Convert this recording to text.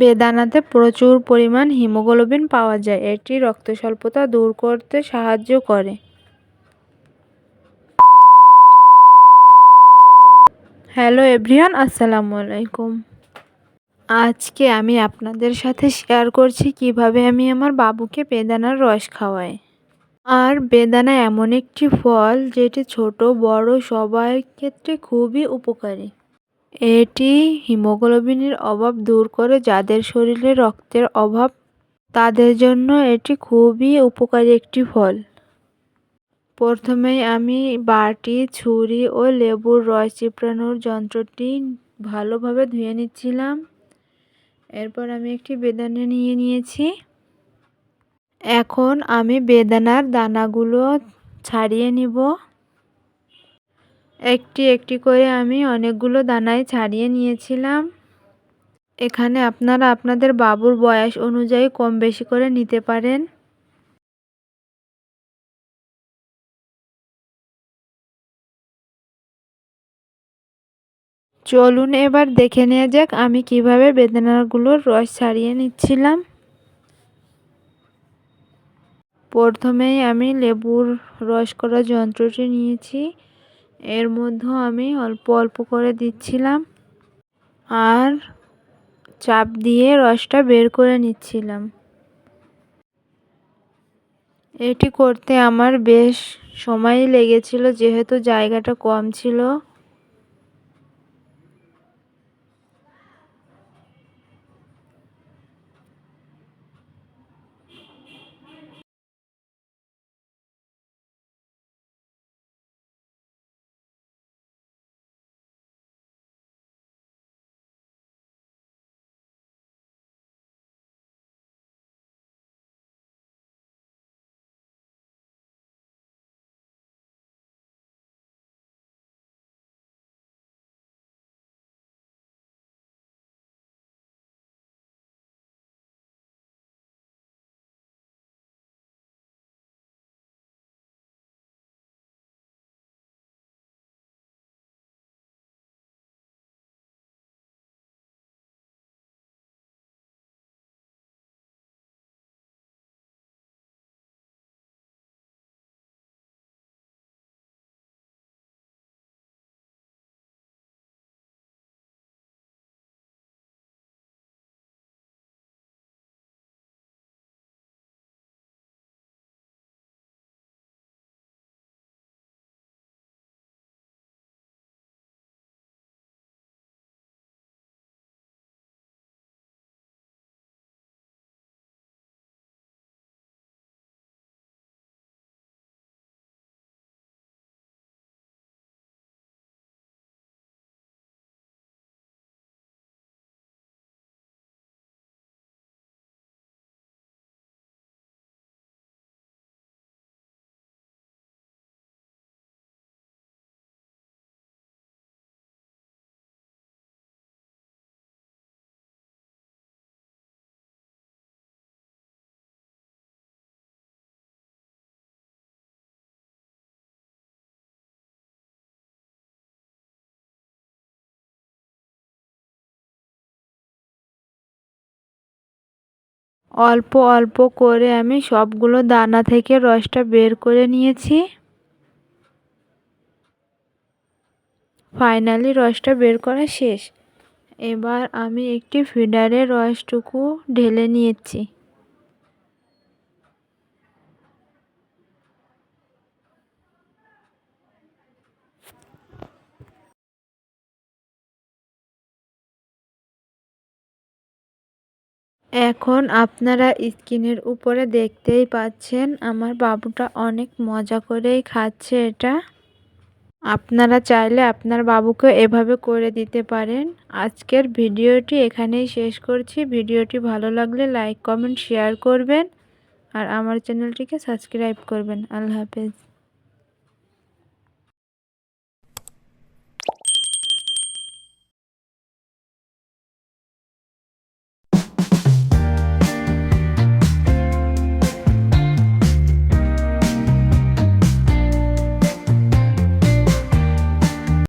বেদানাতে প্রচুর পরিমাণ হিমোগ্লোবিন পাওয়া যায়। এটি রক্ত স্বল্পতা দূর করতে সাহায্য করে। হ্যালো এভরিওয়ান, আসসালামু আলাইকুম। আজকে আমি আপনাদের সাথে শেয়ার করছি কিভাবে আমি আমার বাবুকে বেদানার রস খাওয়াই। আর বেদানা এমন একটি ফল যেটি ছোট বড় সবার ক্ষেত্রে খুবই উপকারী। এটি হিমোগ্লোবিনের অভাব দূর করে, যাদের শরীরে রক্তের অভাব তাদের জন্য এটি খুবই উপকারী একটি ফল। প্রথমেই আমি বাটি, ছুরি ও লেবুর রস চিপড়ানোর যন্ত্রটি ভালোভাবে ধুয়ে নিচ্ছিলাম। এরপর আমি একটি বেদানা নিয়ে নিয়েছি। এখন আমি বেদানার দানাগুলো ছাড়িয়ে নিব। একটি একটি করে আমি অনেকগুলো দানাই ছাড়িয়ে নিয়েছিলাম। এখানে আপনারা আপনাদের বাবুর বয়স অনুযায়ী কম বেশি করে নিতে পারেন। চলুন এবার দেখে নেওয়া যাক আমি কিভাবে বেদানাগুলোর রস ছাড়িয়ে নিচ্ছিলাম। প্রথমেই আমি লেবুর রস করা যন্ত্রটি নিয়েছি। এর মধ্যে আমি অল্প অল্প করে দিচ্ছিলাম আর চাপ দিয়ে রসটা বের করে নিচ্ছিলাম। এটি করতে আমার বেশ সময় লেগেছিল, যেহেতু জায়গাটা কম ছিল। অল্প অল্প করে আমি সবগুলো দানা থেকে রসটা বের করে নিয়েছি। ফাইনালি রসটা বের করা শেষ। এবার আমি একটি ফিডারে রসটুকু ঢেলে নিয়েছি। এখন আপনারা স্ক্রিনের উপরে দেখতেই পাচ্ছেন আমার বাবুটা অনেক মজা করেই খাচ্ছে এটা। আপনারা চাইলে আপনার বাবুকে এভাবে করে দিতে পারেন। আজকের ভিডিওটি এখানেই শেষ করছি। ভিডিওটি ভালো লাগলে লাইক, কমেন্ট, শেয়ার করবেন আর আমার চ্যানেলটিকে সাবস্ক্রাইব করবেন। আল্লাহ হাফেজ।